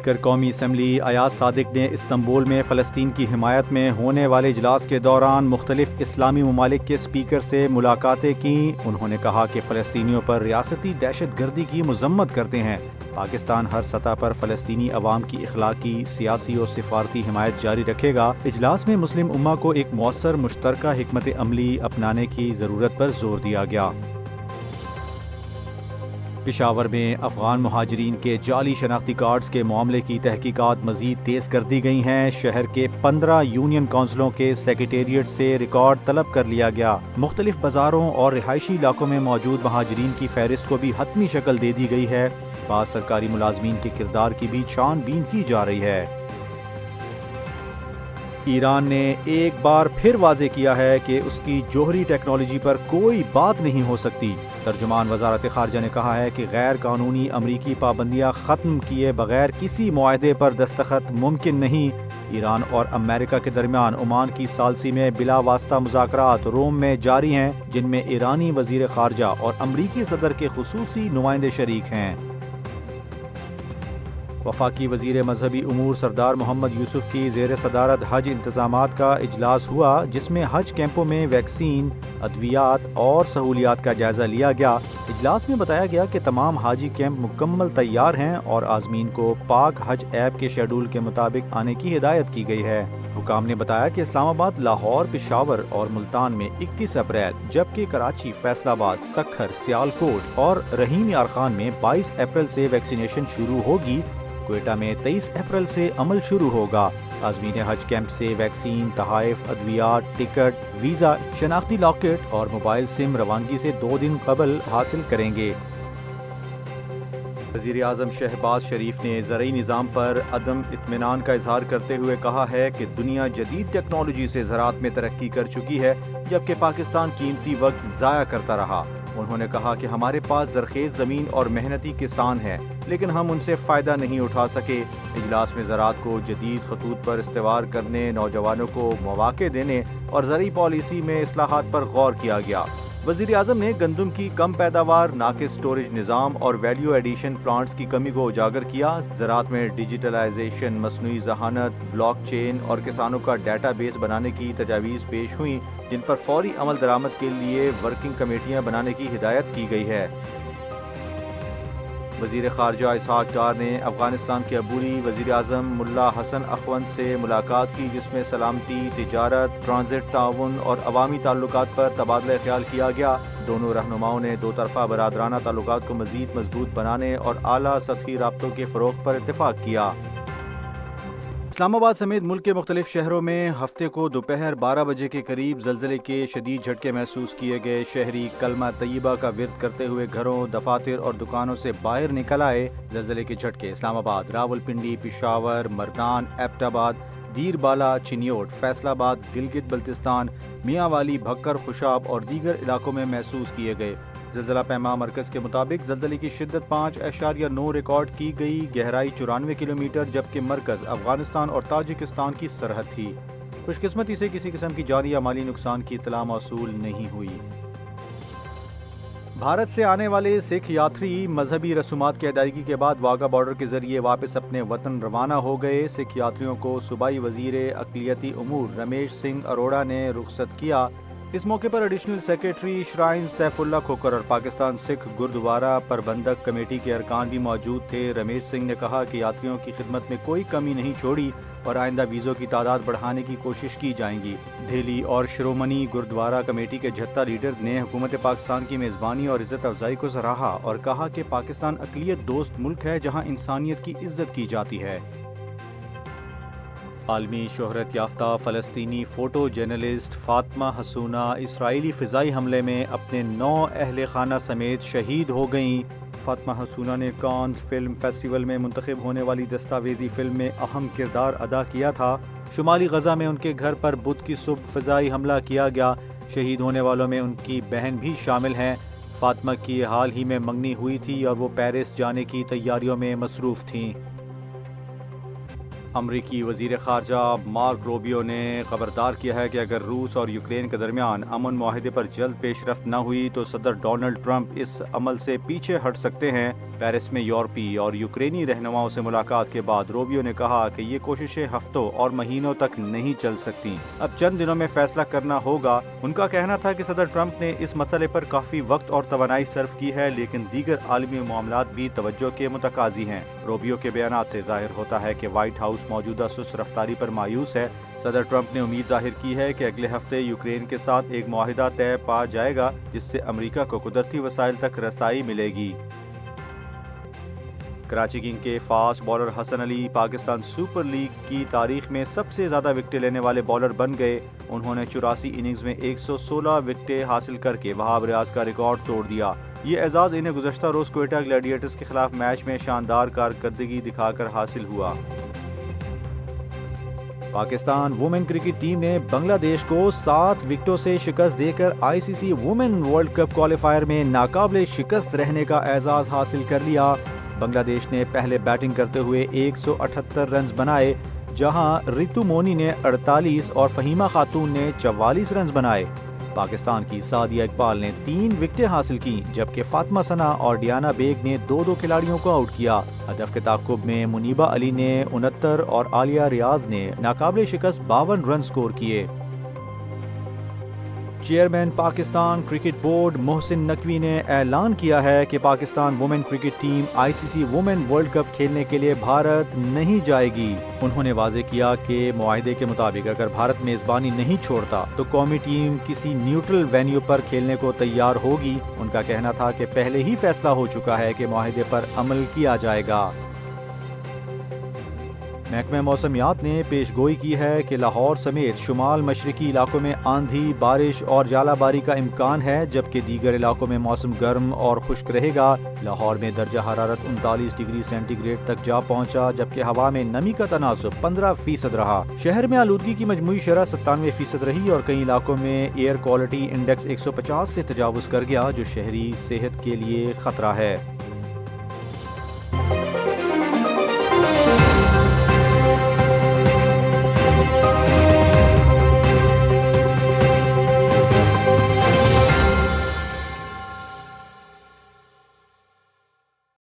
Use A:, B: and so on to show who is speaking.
A: Speaker قومی assembly Ayaz Sadiq نے Istanbul میں فلسطین کی حمایت میں ہونے والے اجلاس کے دوران مختلف اسلامی ممالک کے اسپیکر سے ملاقاتیں کیں۔ انہوں نے کہا کہ فلسطینیوں پر ریاستی دہشت گردی کی مذمت کرتے ہیں۔ پاکستان ہر سطح پر فلسطینی عوام کی اخلاقی، سیاسی اور سفارتی حمایت جاری رکھے گا۔ اجلاس میں مسلم امہ کو ایک مؤثر مشترکہ حکمت عملی اپنانے کی ضرورت پر زور دیا گیا۔ پشاور میں افغان مہاجرین کے جعلی شناختی کارڈز کے معاملے کی تحقیقات مزید تیز کر دی گئی ہیں۔ شہر کے 15 یونین کونسلوں کے سیکریٹریٹ سے ریکارڈ طلب کر لیا گیا۔ مختلف بازاروں اور رہائشی علاقوں میں موجود مہاجرین کی فہرست کو بھی حتمی شکل دے دی گئی ہے۔ بعض سرکاری ملازمین کے کردار کی بھی چھان بین کی جا رہی ہے۔ ایران نے ایک بار پھر واضح کیا ہے کہ اس کی جوہری ٹیکنالوجی پر کوئی بات نہیں ہو سکتی۔ ترجمان وزارت خارجہ نے کہا ہے کہ غیر قانونی امریکی پابندیاں ختم کیے بغیر کسی معاہدے پر دستخط ممکن نہیں۔ ایران اور امریکہ کے درمیان عمان کی ثالثی میں بلا واسطہ مذاکرات روم میں جاری ہیں، جن میں ایرانی وزیر خارجہ اور امریکی صدر کے خصوصی نمائندے شریک ہیں۔ وفاقی وزیر مذہبی امور سردار محمد یوسف کی زیر صدارت حج انتظامات کا اجلاس ہوا، جس میں حج کیمپوں میں ویکسین، ادویات اور سہولیات کا جائزہ لیا گیا۔ اجلاس میں بتایا گیا کہ تمام حاجی کیمپ مکمل تیار ہیں اور عازمین کو پاک حج ایپ کے شیڈول کے مطابق آنے کی ہدایت کی گئی ہے۔ حکام نے بتایا کہ اسلام آباد، لاہور، پشاور اور ملتان میں 21 اپریل، جبکہ کراچی، فیصل آباد، سکھر، سیالکوٹ اور رحیم یار خان میں 22 اپریل سے ویکسینیشن شروع ہوگی۔ کوئٹہ میں 23 اپریل سے عمل شروع ہوگا۔ عازمین حج کیمپ سے ویکسین، تحائف، ادویات، ٹکٹ، ویزا، شناختی لاکٹ اور موبائل سم روانگی سے 2 دن قبل حاصل کریں گے۔ وزیر اعظم شہباز شریف نے زرعی نظام پر عدم اطمینان کا اظہار کرتے ہوئے کہا ہے کہ دنیا جدید ٹیکنالوجی سے زراعت میں ترقی کر چکی ہے، جبکہ پاکستان قیمتی وقت ضائع کرتا رہا۔ انہوں نے کہا کہ ہمارے پاس زرخیز زمین اور محنتی کسان ہیں، لیکن ہم ان سے فائدہ نہیں اٹھا سکے۔ اجلاس میں زراعت کو جدید خطوط پر استوار کرنے، نوجوانوں کو مواقع دینے اور زرعی پالیسی میں اصلاحات پر غور کیا گیا۔ وزیر اعظم نے گندم کی کم پیداوار، ناقص سٹوریج نظام اور ویلیو ایڈیشن پلانٹس کی کمی کو اجاگر کیا۔ زراعت میں ڈیجیٹلائزیشن، مصنوعی ذہانت، بلاک چین اور کسانوں کا ڈیٹا بیس بنانے کی تجاویز پیش ہوئیں، جن پر فوری عمل درآمد کے لیے ورکنگ کمیٹیاں بنانے کی ہدایت کی گئی ہے۔ وزیر خارجہ اسحاق ڈار نے افغانستان کے عبوری وزیر اعظم ملا حسن اخوند سے ملاقات کی، جس میں سلامتی، تجارت، ٹرانزٹ تعاون اور عوامی تعلقات پر تبادلہ خیال کیا گیا۔ دونوں رہنماؤں نے دو طرفہ برادرانہ تعلقات کو مزید مضبوط بنانے اور اعلیٰ سطحی رابطوں کے فروغ پر اتفاق کیا۔ اسلام آباد سمیت ملک کے مختلف شہروں میں ہفتے کو دوپہر 12 بجے کے قریب زلزلے کے شدید جھٹکے محسوس کیے گئے۔ شہری کلمہ طیبہ کا ورد کرتے ہوئے گھروں، دفاتر اور دکانوں سے باہر نکل آئے۔ زلزلے کے جھٹکے اسلام آباد، راولپنڈی، پشاور، مردان، ایبٹ آباد، دیر بالا، چنیوٹ، فیصل آباد، گلگت بلتستان، میاں والی، بھکر، خوشاب اور دیگر علاقوں میں محسوس کیے گئے۔ زلزلہ پیما مرکز کے مطابق زلزلے کی شدت 5.9 ریکارڈ کی گئی، گہرائی 94 کلومیٹر، جبکہ مرکز افغانستان اور تاجکستان کی سرحد تھی۔ خوش قسمتی سے کسی قسم کی جانی یا مالی نقصان کی اطلاع موصول نہیں ہوئی۔ بھارت سے آنے والے سکھ یاتری مذہبی رسومات کی ادائیگی کے بعد واگا بارڈر کے ذریعے واپس اپنے وطن روانہ ہو گئے۔ سکھ یاتریوں کو صوبائی وزیر اقلیتی امور رمیش سنگھ اروڑہ نے رخصت کیا۔ اس موقع پر additional secretary shrine Saif Ullah Khokhar اور پاکستان سکھ گردوارہ پربندھک کمیٹی کے ارکان بھی موجود تھے۔ رمیش سنگھ نے کہا کہ یاتریوں کی خدمت میں کوئی کمی نہیں چھوڑی اور آئندہ ویزوں کی تعداد بڑھانے کی کوشش کی جائیں گی۔ دہلی اور شرومنی گردوارہ کمیٹی کے 76 لیڈرز نے حکومت پاکستان کی میزبانی اور عزت افزائی کو سراہا اور کہا کہ پاکستان اقلیت دوست ملک ہے، جہاں انسانیت کی عزت کی جاتی ہے۔ عالمی شہرت یافتہ فلسطینی فوٹو جرنلسٹ فاطمہ حسونہ اسرائیلی فضائی حملے میں اپنے 9 اہل خانہ سمیت شہید ہو گئیں۔ فاطمہ حسونہ نے کانز فلم فیسٹیول میں منتخب ہونے والی دستاویزی فلم میں اہم کردار ادا کیا تھا۔ شمالی غزہ میں ان کے گھر پر بدھ کی صبح فضائی حملہ کیا گیا۔ شہید ہونے والوں میں ان کی بہن بھی شامل ہیں۔ فاطمہ کی حال ہی میں منگنی ہوئی تھی اور وہ پیرس جانے کی تیاریوں میں مصروف تھیں۔ امریکی وزیر خارجہ مارک روبیو نے خبردار کیا ہے کہ اگر روس اور یوکرین کے درمیان امن معاہدے پر جلد پیش رفت نہ ہوئی تو صدر ڈونلڈ ٹرمپ اس عمل سے پیچھے ہٹ سکتے ہیں۔ پیرس میں یورپی اور یوکرینی رہنماؤں سے ملاقات کے بعد روبیو نے کہا کہ یہ کوششیں ہفتوں اور مہینوں تک نہیں چل سکتی، اب چند دنوں میں فیصلہ کرنا ہوگا۔ ان کا کہنا تھا کہ صدر ٹرمپ نے اس مسئلے پر کافی وقت اور توانائی صرف کی ہے، لیکن دیگر عالمی معاملات بھی توجہ کے متقاضی ہیں۔ روبیو کے بیانات سے ظاہر ہوتا ہے کہ وائٹ ہاؤس موجودہ سست رفتاری پر مایوس ہے۔ صدر ٹرمپ نے امید ظاہر کی ہے کہ اگلے ہفتے یوکرین کے ساتھ ایک معاہدہ طے پا جائے گا جس سے امریکہ کو قدرتی وسائل تک رسائی ملے گی۔ کراچی کنگ کے fast bowler Hasan Ali Pakistan super league کی تاریخ میں سب سے زیادہ وکٹیں لینے والے بالر بن گئے۔ انہوں نے 84 اننگز میں 116 وکٹیں حاصل کر کے وہاب ریاض کا ریکارڈ توڑ دیا۔ یہ اعزاز انہیں گزشتہ روز کوئٹہ گلیڈیٹرز کے خلاف میچ میں شاندار کارکردگی دکھا کر حاصل ہوا۔ پاکستان وومن کرکٹ ٹیم نے بنگلہ دیش کو 7 وکٹوں سے شکست دے کر آئی C C women world cup qualifier میں ناقابل شکست رہنے کا اعزاز حاصل کر لیا۔ بنگلہ دیش نے پہلے بیٹنگ کرتے ہوئے 178 رنز بنائے، جہاں ریتو مونی نے 48 اور فہیمہ خاتون نے 44 رنز بنائے۔ پاکستان کی سعدیہ اقبال نے 3 وکٹیں حاصل کیں، جبکہ فاطمہ ثنا اور ڈیانا بیگ نے 2 کھلاڑیوں کو آؤٹ کیا۔ ہدف کے تعاقب میں منیبہ علی نے 69 اور عالیہ ریاض نے ناقابل شکست 52 رن سکور کیے۔ Chairman Pakistan cricket board Mohsin Naqvi نے اعلان کیا ہے کہ Pakistan women cricket team I C C women world cup کھیلنے کے لیے بھارت نہیں جائے گی۔ انہوں نے واضح کیا کہ معاہدے کے مطابق اگر بھارت میزبانی نہیں چھوڑتا تو قومی ٹیم کسی نیوٹرل وینیو پر کھیلنے کو تیار ہوگی۔ ان کا کہنا تھا کہ پہلے ہی فیصلہ ہو چکا ہے کہ معاہدے پر عمل کیا جائے گا۔ محکمہ موسمیات نے پیش گوئی کی ہے کہ لاہور سمیت شمال مشرقی علاقوں میں آندھی، بارش اور ژالہ باری کا امکان ہے، جبکہ دیگر علاقوں میں موسم گرم اور خشک رہے گا۔ لاہور میں درجہ حرارت 39 ڈگری سینٹی گریڈ تک جا پہنچا، جبکہ ہوا میں نمی کا تناسب 15% رہا۔ شہر میں آلودگی کی مجموعی شرح 97% رہی اور کئی علاقوں میں ایئر کوالٹی انڈیکس 150 سے تجاوز کر گیا، جو شہری صحت کے لیے خطرہ ہے۔